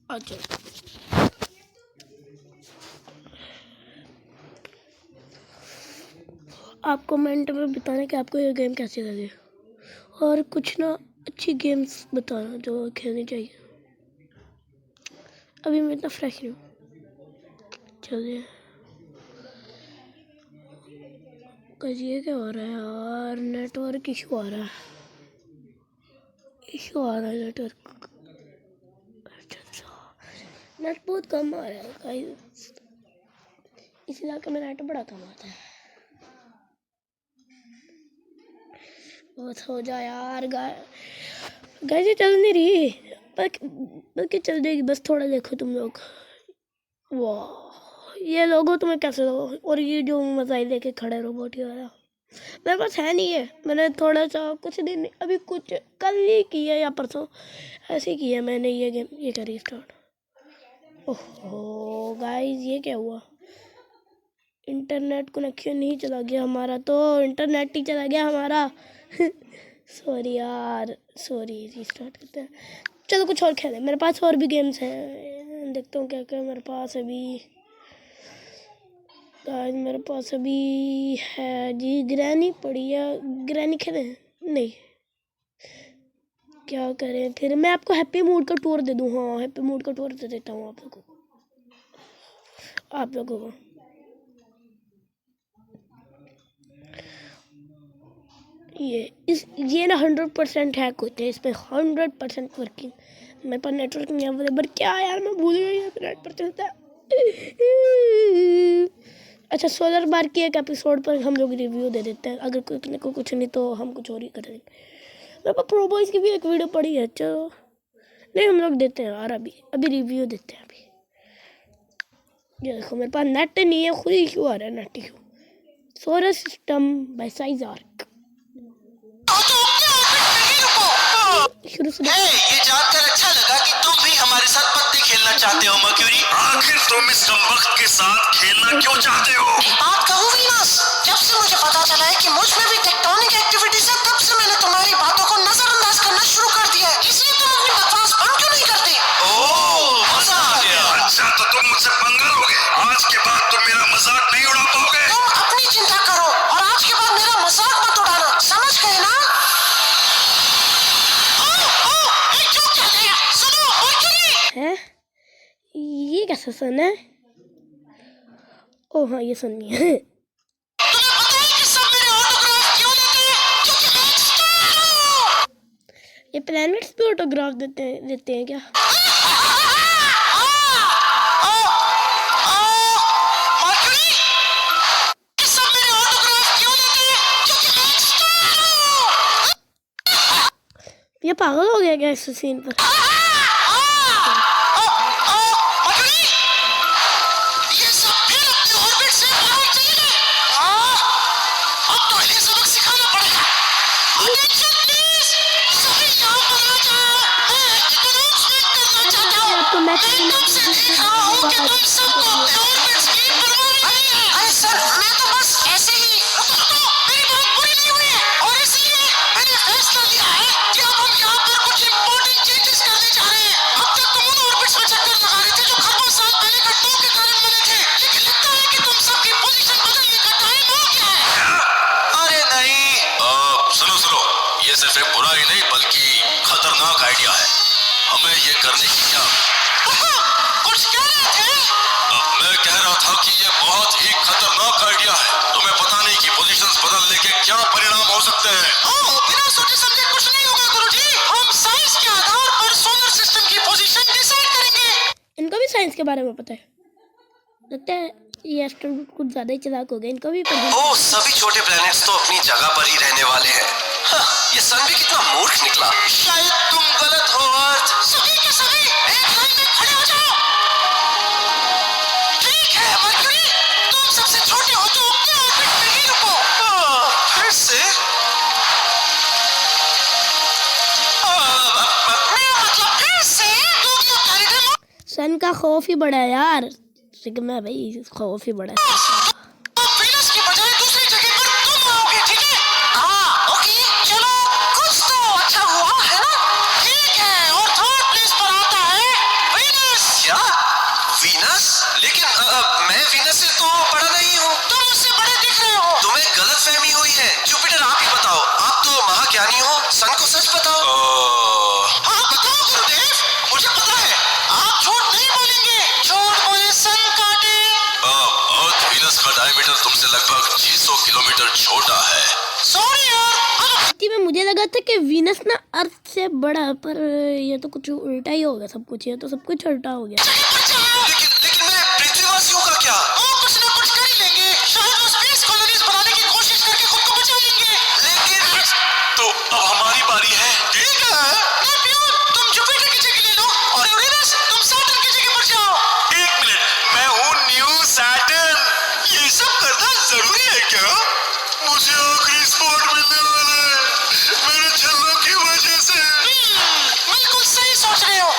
अच्छा आप कमेंट में बताना कि आपको ये गेम कैसी लगी और कुछ ना अच्छी गेम्स बताना जो खेलनी चाहिए। अभी मैं इतना फ्रेश नहीं हूँ। चलिए ये क्या हो रहा है यार, नेटवर्क इशू आ रहा है, नेटवर्क। अच्छा नेट बहुत कम आ रहा है गाइस, इस इलाके में नेट बड़ा कम आता है। बहुत हो जा यार गाइस, ये चल नहीं रही, बल्कि चल जाएगी, बस थोड़ा देखो तुम लोग। वाह ये लोगो तुम्हें कैसे दो, और ये जो मजाई लेके खड़े रोबोट ही वाला मेरे पास है नहीं है। मैंने थोड़ा सा कुछ दिन अभी कुछ कल ही किया या परसों ऐसे ही किया मैंने ये गेम। ये करी स्टार्ट। ओहो गाइस ये क्या हुआ, इंटरनेट कनेक्शन नहीं चला गया हमारा, तो इंटरनेट ही चला गया हमारा। सॉरी यार सॉरी, रीस्टार्ट करते हैं। चलो कुछ और खेलें, मेरे पास और भी गेम्स हैं, देखता हूँ क्या क्या मेरे पास अभी। गाइस मेरे पास अभी है जी ग्रैनी पड़ी है, ग्रैनी खेलें? नहीं क्या करें फिर, मैं आपको हैप्पी मूड का टूर दे दूँ। हाँ हैप्पी मूड का टूर दे देता हूँ आप लोगों को। ये ना 100% हैक होते हैं, इस पर 100% वर्किंग। मेरे पास नेटवर्क नहीं अवेलेबल, क्या यार मैं भूल गई नेट पर चलता है। अच्छा सोलर बार की एक एपिसोड पर हम लोग रिव्यू दे देते हैं, अगर कोई को कुछ नहीं तो हम कुछ और ही करेंगे। मेरे पास प्रो बॉयज़ की भी एक वीडियो पड़ी है, चलो नहीं हम लोग देते हैं यार, अभी रिव्यू देते हैं अभी। ये देखो मेरे पास नेट नहीं है, खुद इशू आ रहा है, net issue. Solar system by size arc शुरू से। ये जानकर अच्छा लगा कि तुम भी हमारे साथ पत्ते खेलना चाहते हो मर्क्यूरी। आखिर तुम इस कमबख्त के साथ खेलना क्यों चाहते हो? एक बात कहूँ वीनस, जब से मुझे पता चला है कि मुझ में भी टेक्टोनिक एक्टिविटीज है, तब से मैंने तुम्हारी बातों को नजरअंदाज करना शुरू कर दिया है। इसलिए तुम अपनी बकवास बंद क्यों नहीं करते? ओह मजा आ गया। अच्छा तो तुम मुझसे पंगा लोगे? आज के बाद तुम मेरा मजाक नहीं उड़ा पाओगे। तुम अपनी चिंता करो और आज के बाद मेरा मजाक मत उड़ाना, समझ गए ना? है ये कैसा सन है? ओह हाँ ये सन नहीं है। तुम्हें पता है कि सब मेरे ऑटोग्राफ क्यों लेते हैं? क्योंकि मैं एक स्टार हूँ। ये प्लैनेट्स भी ऑटोग्राफ देते हैं क्या? मर्क्यूरी, सब मेरे ऑटोग्राफ क्यों लेते हैं? क्योंकि मैं एक स्टार हूँ। ये पागल हो गया क्या इस सीन पर? ये सिर्फ एक बुरा ही नहीं बल्कि खतरनाक आइडिया है। हमें ये करने की क्या? कुछ कह रहे थे? मैं कह रहा था कि ये बहुत ही खतरनाक आइडिया है। तुम्हें पता नहीं कि पोजीशंस बदलने के क्या परिणाम हो सकते हैं। बिना सोचे समझे कुछ नहीं होगा गुरुजी। हम साइंस के आधार पर सोलर सिस्टम की पोजीशन डिसाइड करेंगे। इनको भी साइंस के बारे में पता है, लगता है ये एस्ट्रोनॉट कुछ ज्यादा ही चालाक हो गए, इनको भी पता है। सभी छोटे प्लैनेट्स तो अपनी जगह पर ही रहने वाले हैं। ये सन भी कितना मूर्ख निकला। शायद तुम गलत हो अर्थ। सभी के सभी एक लाइन में खड़े हो जाओ। ठीक है मर्क्यूरी, तुम सबसे छोटे हो तो अपने ऑर्बिट में ही रुको। फिर से? मतलब फिर से? तुम तो करीब सन का खौफ ही बड़ा है यार, सिग्मा भाई खौफ ही बड़ा है। वीनस की बजाय दूसरी जगह पर तुम आओगे, ठीक है? हाँ ओके, चलो कुछ तो अच्छा हुआ है ना? ठीक है, और थर्ड प्लेस पर आता है वीनस। गलतफहमी हुई है। जुपिटर आप ही बताओ, आप तो महाज्ञानी हो, सन को सच बताओ। हाँ बताओ गुरुदेव, मुझे पता है आप झूठ नहीं बोलेंगे। झूठ बोले सन काटे। अर्थ वीनस का डायमीटर तुमसे लगभग 600 किलोमीटर छोटा है। सॉरी यार। में मुझे लगा था कि वीनस ना अर्थ से बड़ा है, पर ये तो कुछ उल्टा ही हो गया सब कुछ। ये तो सब कुछ उल्टा हो गया। लेकिन मेरे पृथ्वीवासियों का क्या? वो कुछ ना कुछ कर ही लेंगे। शायद वो स्पेस कॉलोनीज बनाने की कोशिश करके खुद को बचा लेंगे। लेकिन तो अब हमारी बारी है। ठीक है नेप्ट्यून, तुम जुपिटर की जगह ले लो और यूरेनस तुम सैटर्न की जगह पर जाओ। 1 मिनट, मैं हूँ न्यू सैटर्न। ये सब करना जरूरी है क्या? मुझे आखिरी स्पॉट मिलने वाला है मेरे छल्लों की वजह से। बिल्कुल सही सोच रहे हो।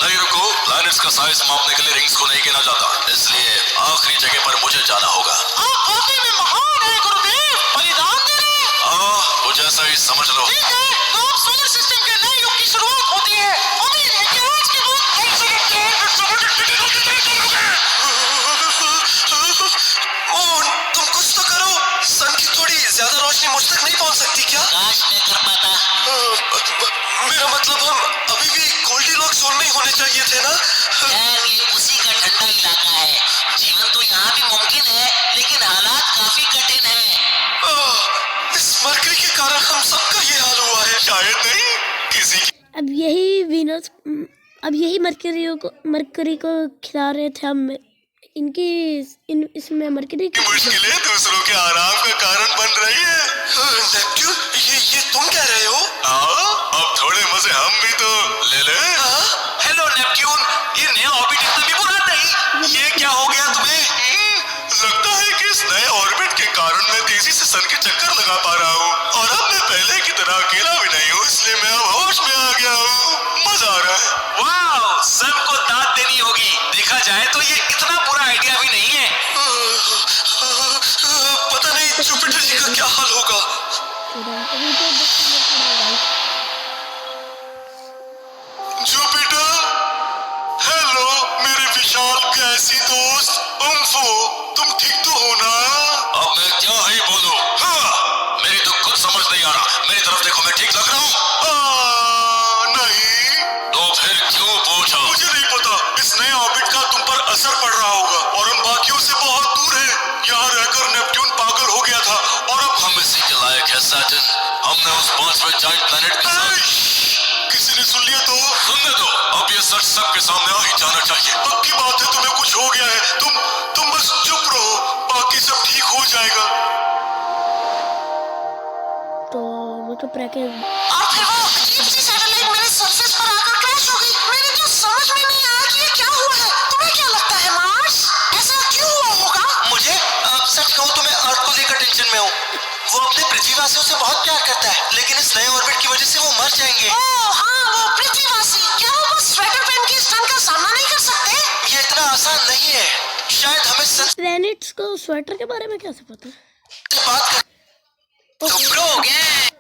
नहीं रुको, प्लैनेट्स का साइज मापने के लिए रिंग्स को नहीं गिना जाता, इसलिए आखिरी जगह पर मुझे जाना होगा। आप वाकई में महान हैं गुरुदेव, बलिदान दे रहे हैं। कुछ ऐसा ही समझ लो। ठीक है, तो अब सोलर सिस्टम के नए युग की शुरुआत होती है। उम्मीद है कि आज के बाद कम से कम मोहन, तुम कुछ तो करो। सन की थोड़ी ज्यादा रोशनी मुझ तक नहीं पहुंच सकती क्या? काश मैं कर पाता। मेरा मतलब हम अभी भी गोल्डीलॉक्स जोन में होने चाहिए थे ना? यार ये उसी का ठंडा इलाका है। जीवन तो यहाँ भी मुमकिन है, लेकिन हालात काफी कठिन है। इस मरकरी के कारण हम सबका ये हाल हुआ है। शायद नहीं, किसी की अब यही वीनस, अब यही मरकरी को खिला रहे थे हम। इसमें मरकरी की मुश्किलें दूसरों के आराम का कारण बन रही है। नेप्ट्यून, ये तुम कह रहे हो? अब थोड़े मजे हम भी तो ले ले। हेलो नेप्ट्यून, ये नया ऑर्बिट इतना भी बुरा नहीं। ये क्या हो गया तुम्हें? लगता है कि इस नए ऑर्बिट के कारण मैं तेजी से सन के चक्कर लगा पा रहा हूँ, और अब मैं पहले की तरह अकेला भी नहीं हूँ, इसलिए मैं अब होश में आ गया हूँ। मजा आ रहा है। वाह, सन को दाद देनी होगी। देखा जाए तो ये इतना बुरा आइडिया भी नहीं है। पता नहीं जुपिटर जी का क्या हाल होगा। जुपिटर, हेलो मेरे विशाल गैसी दोस्त उम्फो, तुम ठीक तो हो ना? अब मैं क्या ही बोलूं? मेरी तो कुछ समझ नहीं आ रहा। मेरी तरफ देखो, मैं ठीक लग रहा हूँ? नहीं। तो फिर क्यों पूछा? मुझे नहीं पता। इस नए ऑर्बिट का तुम पर असर पड़ रहा होगा, और हम बाकियों से बहुत दूर हैं। यहाँ रहकर नेप्ट्यून पागल हो गया था, और अब हम इसी के लायक है सैटर्न। हमने उस 5वें जायंट प्लैनेट के साथ। किसी ने सुन लिया तो सुनने दो। अब ये सच सबके सामने आ ही जाना चाहिए। पक्की बात है, तुम्हें कुछ हो गया है। तुम बस चुप रहो, बाकी सब ठीक हो जाएगा। तो मतलब और फिर वो अजीब सी सैटेलाइट मेरे सरफेस पर आकर क्रैश हो गई। मेरे तो समझ में नहीं आया कि ये क्या हुआ है। तुम्हें क्या लगता है मार्स? ऐसा क्यों हुआ होगा? मुझे सच कहूँ तो मैं अर्थ को लेकर टेंशन में हूँ। वो अपने पृथ्वीवासियों से बहुत प्यार करता है, लेकिन इस नए ऑर्बिट की वजह से वो मर जाएंगे। ओह हाँ, वो पृथ्वीवासी। क्या वो बस स्वेटर पहन के स्टन का सामना नहीं कर सकते? ये इतना आसान नहीं है। शायद हमें सन प्लैनेट्स को स्वेटर के बारे में कैसे पता? से बात कर। टुकड़ों हो गए।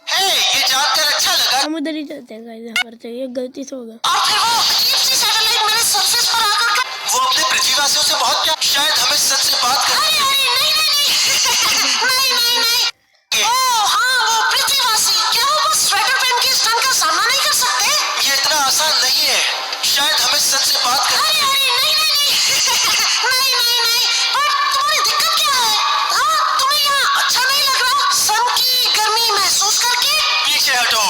ये जानकर अच्छा लगा। हम उधर ही जाते हैं गाइस, यहाँ पर ये गलती से होगा। और फिर वो अजीब सी सैटेलाइट मेरे सरफेस पर आकर वो अपने पृथ्वीवासियों से बहुत प्यार। शायद हमें सन से बात कर। नहीं। ओह हाँ, वो पृथ्वीवासी। क्या वो बस स्वेटर पहन के स्टन का सामना नहीं कर सकते? ये इतना आसान नहीं है। शायद हमें सन से बात कर। नहीं। पर तुम्हारी दिक्कत क्या है? तुम्हें यहाँ अच्छा नहीं लग रहा? सन की गर्मी महसूस करके? पीछे हटो।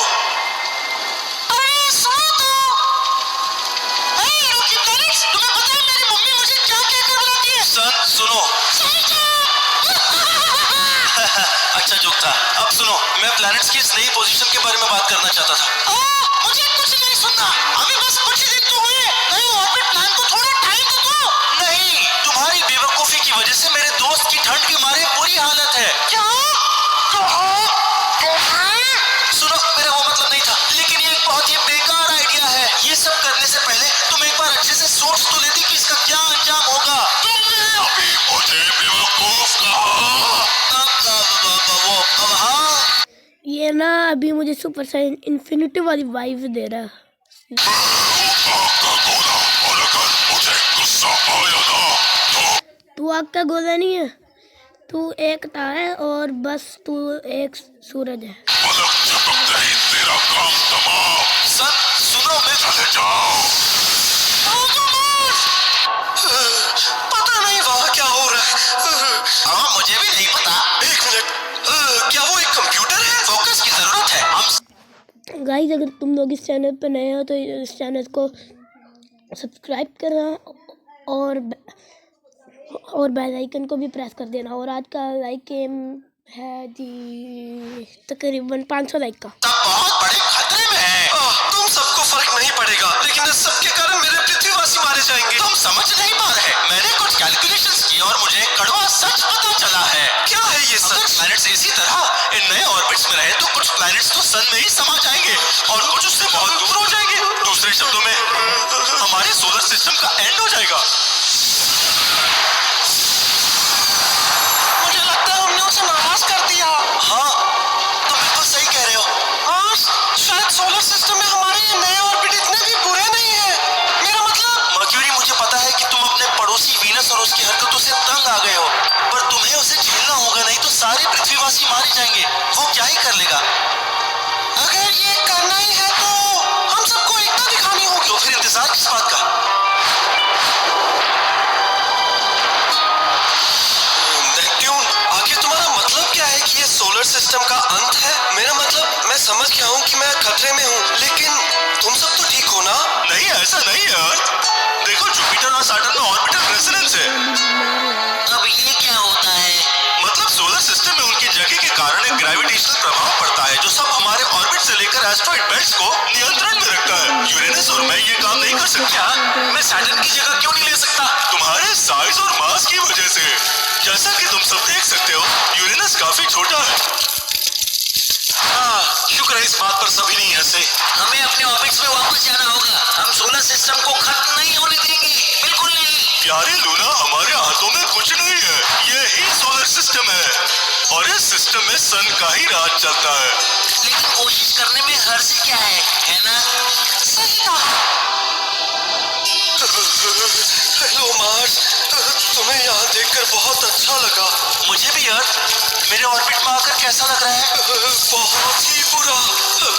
अरे सुनो तो। रुकी प्लैनेट्स, तुम्हें पता है मेरी मम्मी मुझे क्या कहकर बुलाती है? सन सुनो। अच्छा जोक था। अब सुनो, मैं प्लैनेट्स की इस नई पोजीशन के बारे में बात करना चाहता था। मुझे कुछ नहीं सुनना। अभी बस कुछ दिन तो हुए। नए ऑर्बिट प्लान को थोड़ा टाइम तो दो। नहीं, तुम्हारी बेवकूफी की वजह से मेरे दोस्त की ठंड के मारे बुरी हालत है। क्या? सुनो, मेरा वो मतलब नहीं था, लेकिन ये एक बहुत ही बेकार आइडिया है। ये सब करने से पहले तुम एक बार अच्छे से सोच तो लेती कि इसका क्या अंजाम होगा। तुमने अभी मुझे बेवकूफ कहा। हाँ, ये ना अभी मुझे सुपर साइन इन्फिनिटी वाली वाइब दे रहा है। तू आग का गोला नहीं है, तू एक तारा है और बस तू एक सूरज है। पलक झपकते ही तेरा काम तमाम। सर सुनो, मैं चले जाओ। पता नहीं वहाँ क्या हो रहा है। हाँ, मुझे भी नहीं पता। एक मिनट, क्या वो एक कंप्यूटर है? फोकस की जरूरत है। हम गाइस अगर तुम लोग इस चैनल पर नए हो तो इस चैनल को सब्सक्राइब करना और बेल आइकन को भी प्रेस कर देना। और आज का लाइक एम है जी तकरीबन 500 लाइक का। सब बहुत बड़े खतरे में हैं। तुम सबको फर्क नहीं पड़ेगा, लेकिन इस सबके कारण मेरे पृथ्वीवासी मारे जाएंगे। तुम समझ नहीं पा रहे। मैंने कुछ कैलकुलेशंस की और मुझे कड़वा सच पता चला है। क्या है ये अगर सच? प्लैनेट्स इसी तरह इन नए ऑर्बिट्स में रहे तो कुछ प्लैनेट्स तो सन में ही समा जाएंगे और कुछ उससे बहुत दूर हो जाएंगे। दूसरे शब्दों में हमारे सोलर सिस्टम का एंड हो जाएगा। मुझे लगता है हमने उसे नाराज कर दिया। हाँ, तुम बिल्कुल सही कह रहे हो। हाँ, शायद सोलर सिस्टम में हमारे ये नए ऑर्बिट इतने भी बुरे नहीं हैं। मेरा मतलब मर्क्यूरी, मुझे पता है कि तुम अपने पड़ोसी वीनस और उसकी हरकतों से तंग आ गए हो, पर तुम्हें उसे झेलना होगा, नहीं तो सारे पृथ्वीवासी मारे जाएंगे। वो क्या ही कर लेगा। अगर ये करना ही है तो हम सबको एकता दिखानी होगी। तो फिर इंतजार किस बात का? नेपट्यून, आखिर तुम्हारा मतलब क्या है कि ये सोलर सिस्टम का अंत है? मेरा मतलब, मैं समझ गया हूँ कि मैं खतरे में हूँ, लेकिन तुम सब तो ठीक हो ना? नहीं, ऐसा नहीं है अर्थ। देखो, जुपिटर और सैटर्न में ऑर्बिटल रेजोनेंस है। अब ये क्या होता है? मतलब सोलर सिस्टम में उनकी जगह के कारण एक ग्रेविटेशनल प्रभाव पड़ता है जो सब हमारे ऑर्बिट से लेकर एस्ट्रॉइड बेल्ट्स को नियंत्रण में रखता है। यूरेनस और मैं ये काम नहीं कर सकता। क्या मैं सैटर्न की जगह क्यों नहीं ले सकता? तुम्हारे साइज और मास की वजह से। जैसा कि तुम सब देख सकते हो, यूरेनस काफी छोटा है। शुक्र है इस बात पर सभी नहीं हंसे। हमें अपने ऑर्बिट्स में वापस जाना होगा। हम सोलर सिस्टम को खत्म नहीं होने देंगे, बिल्कुल नहीं। प्यारे लूना, हमारे हाथों में कुछ नहीं है। ये ही सोलर सिस्टम है और इस सिस्टम में सन का ही राज चलता है। लेकिन कोशिश करने में हर्ज क्या है ना? सही कहा। हेलो मार्स, तुम्हें यहाँ देखकर बहुत अच्छा लगा। मुझे भी अर्थ मेरे ऑर्बिट में आकर कैसा लग रहा है? बहुत ही बुरा।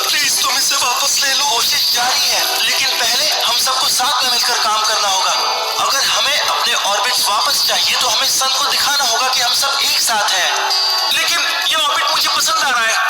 प्लीज तुम इसे वापस ले लो। कोशिश जारी है, लेकिन पहले हम सबको साथ में मिलकर काम करना होगा। अगर हमें अपने ऑर्बिट्स वापस चाहिए तो हमें सन को दिखाना होगा कि हम सब एक साथ हैं। लेकिन ये ऑर्बिट मुझे पसंद आ रहा है।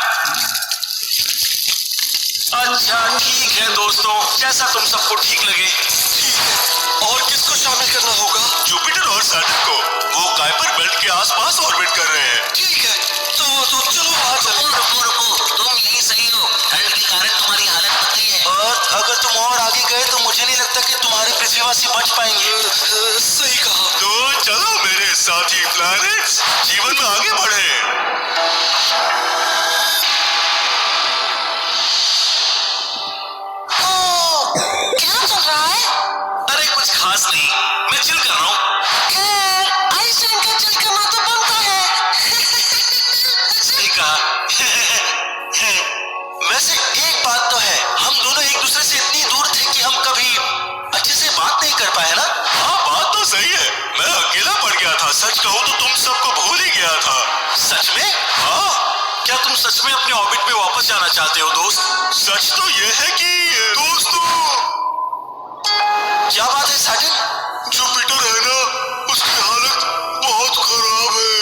अच्छा ठीक है दोस्तों, जैसा तुम सबको ठीक लगे। ठीक है, और किसको शामिल करना होगा? जुपिटर और सैटर्न को। वो काइपर बेल्ट के आसपास ऑर्बिट कर रहे हैं। ठीक है, तो चलो बाहर चलो। रुको, तुम यही सही हो। ठंड के कारण तुम्हारी हालत बन गई है। और अगर तुम और आगे गए तो मुझे नहीं लगता कि तुम्हारे पृथ्वीवासी बच पाएंगे। सही कहा। तो चलो मेरे साथी प्लैनेट्स, जीवन में आगे बढ़े। क्या चल रहा है? अरे कुछ खास नहीं, मैं चिल कर रहा हूँ। खैर, आइंस्टाइन का चिल करना तो बनता है। सही कहा। वैसे एक बात तो है, हम दोनों एक दूसरे से इतनी दूर थे कि हम कभी अच्छे से बात नहीं कर पाए ना? हाँ, बात तो सही है। मैं अकेला पड़ गया था। सच कहूँ तो तुम सबको भूल ही गया था। सच में? हाँ, क्या तुम सच में अपने ऑर्बिट में वापस जाना चाहते हो दोस्त? सच तो ये है कि दोस्तों, क्या बात है सैटर्न? जुपिटर है ना, उसकी हालत बहुत खराब है।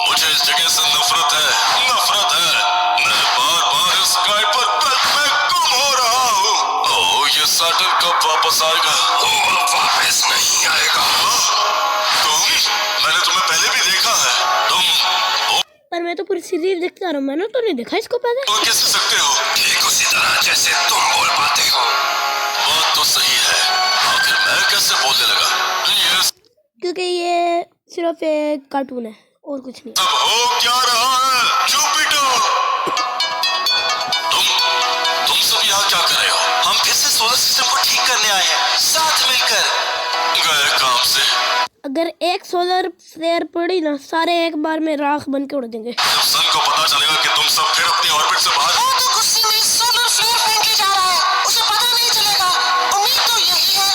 मुझे इस जगह से नफरत है, नफरत है। मैं बार-बार इस काइपर बेल्ट में गुम हो रहा हूँ। ओह, ये सैटर्न कब वापस आएगा? वो वापस नहीं आएगा। मैंने तुम्हें पहले भी देखा है। तुम पर मैं तो पूरी सीरीज देखता रहा हूँ, मैंने तो नहीं देखा इसको पहले। बोल कैसे सकते हो? ठीक उसी तरह जैसे तुम बोल पाते हो। बात तो सही है, आखिर मैं कैसे बोलने लगा? ये क्योंकि ये सिर्फ एक कार्टून है और कुछ नहीं। सब हो क्या रहा है? जुपिटर, तुम सब यहाँ क्या कर रहे हो? हम फिर से सोलर सिस्टम को ठीक करने आए हैं, साथ मिलकर। गए काम से। अगर एक सोलर फ्लेयर पड़ी ना, सारे एक बार में राख बन के उड़ देंगे। जब सन को पता चलेगा कि तुम सब फिर अपनी ऑर्बिट से बाहर। वो तो गुस्से में सोलर फ्लेयर फेंक के जा रहा है, उसे पता नहीं चलेगा। उम्मीद तो यही है।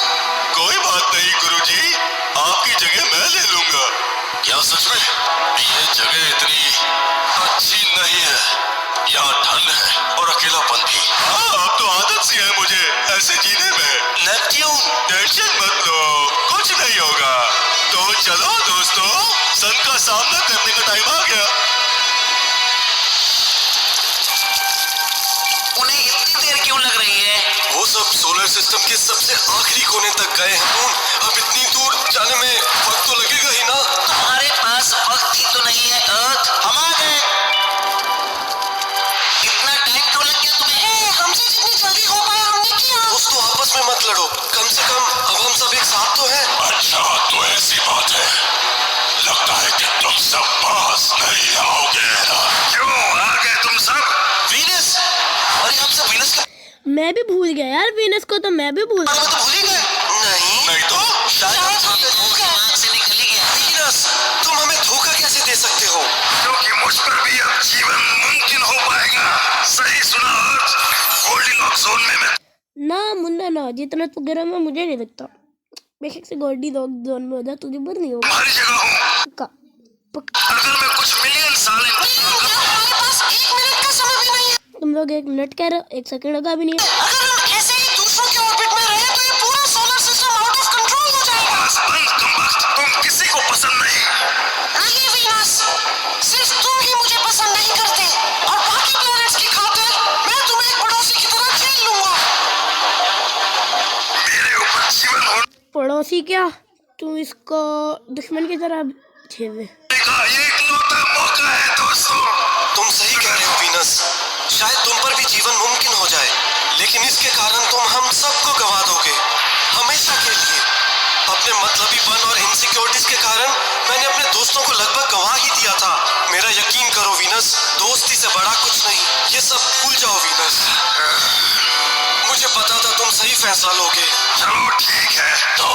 कोई बात नहीं गुरुजी, आपकी जगह मैं ले लूंगा। क्या सच में? अकेलापन भी। अब तो आदत सी है मुझे ऐसे जीने में। नेपट्यून, टेंशन मत लो, कुछ नहीं होगा। तो चलो दोस्तों, सन का सामना करने का टाइम आ गया। उन्हें इतनी देर क्यों लग रही है? वो सब सोलर सिस्टम के सबसे आखिरी कोने तक गए हैं मून। अब इतनी दूर जाने में वक्त तो लगेगा ही ना। तुम्हारे पास वक्त ही तो नहीं है अर्थ। हम आ गए। इतना टाइम क्यों लग गया तुम्हें? हमसे जितनी जल्दी हो पाया हमने किया। दोस्तों आपस में मत लड़ो, कम से कम अब हम सब एक साथ तो हैं। अच्छा तो ऐसी बात है, लगता है कि तुम सब पास नहीं आओगे ना। क्यों आ गए तुम सब? वीनस, अरे हम सब वीनस के मैं भी भूल गया यार, वीनस को तो मैं भी भूल बारे में तो भूल ही गए। नहीं तो शायद हम दिमाग से निकल ही गया। वीनस, तुम हमें धोखा कैसे दे सकते हो? क्योंकि मुझ पर भी अब जीवन मुमकिन हो पाएगा। सही सुना अर्थ, गोल्डीलॉक्स जोन में मैं ना मुन्ना ना, जितना तू गर्म है मुझे नहीं लगता। बेशक से गोल्डीलॉक्स जोन में हो जा, तुझे बुर नहीं होगा। तुम्हारी जगह हूँ। पक्का अगर मैं कुछ मिलियन साल हमारे पास 1 मिनट का समय भी नहीं है। तुम लोग 1 मिनट कह रहे हो, 1 सेकंड का भी नहीं है। अगर हम ऐसे ही दूसरों के ऑर्बिट में रहे तो ये पूरा solar system out of control हो जाएगा। तुम किसी को पसंद नहीं। नहीं वीनस, सिर्फ तुम ही मुझे पसंद नहीं करते और बाकी प्लैनेट्स की खातिर मैं तुम्हें एक पड़ोसी की तरह झेल लूंगा। मेरे ऊपर जीवन होने पड़ोसी क्या, तू इसको दुश्मन की तरह झेल ले। का इकलौता मौका है दोस्तों। तुम सही कह रहे हो वीनस, शायद तुम पर भी जीवन मुमकिन हो जाए, लेकिन इसके कारण तुम हम सबको गवा दोगे, हमेशा के लिए। अपने मतलबीपन और इनसिक्योरिटीज के कारण मैंने अपने दोस्तों को लगभग गवा ही दिया था। मेरा यकीन करो वीनस, दोस्ती से बड़ा कुछ नहीं। ये सब भूल जाओ वीनस। मुझे पता था तुम सही फैसला लोगे। चलो ठीक है, तो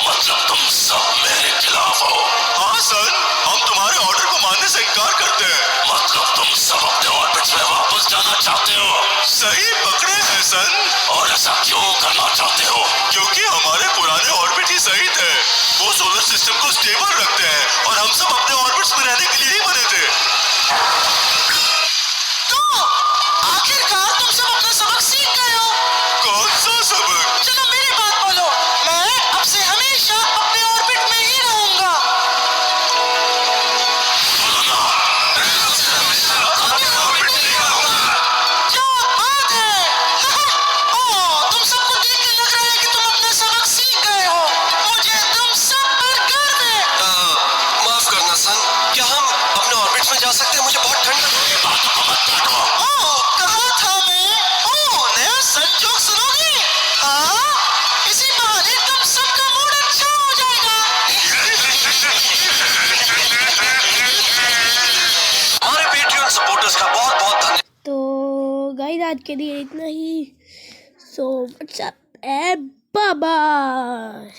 मतलब तुम सब मेरे खिलाफ हो? हाँ सर, हम तुम्हारे ऑर्डर को मानने से इनकार करते हैं। मतलब तुम सब अपने ऑर्बिट में वापस जाना चाहते हो? सही पकड़े हैं सर। और ऐसा क्यों करना चाहते हो? क्योंकि हमारे पुराने ऑर्बिट ही सही थे। वो सोलर सिस्टम को स्टेबल रखते हैं और हम सब अपने ऑर्बिट्स में रहने के लिए ही बने थे। तो आखिरकार तुम सब अपना सबक सीख गए हो। कौन सा सबक? चलो मेरी बात बोलो, मैं अब से हमेशा अपने ऑर्बिट में ही रहूंगा। क्या बात है? ओह, तुम सबको देख के लग रहा है कि तुम अपना सबक सीख गए हो। मुझे तुम सब पर गर्व है। माफ करना सन, क्या हम अपने ऑर्बिट में जा सकते हैं? मुझे बहुत ठंड लग रही है। बातों को मत काटो। ओह, कहा था मैं। ओह, नया संजोग सुनोगे? हाँ, इसी बहाने तुम सबका मूड अच्छा हो जाएगा। हमारे पेट्रियन सपोर्टर्स का बहुत बहुत धन्यवाद। तो गाइस आज के लिए इतना ही। So what's up a bye bye,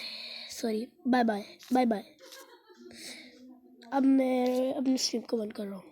sorry bye bye bye bye. अब मैं अपनी स्ट्रीम को बंद कर रहा हूँ।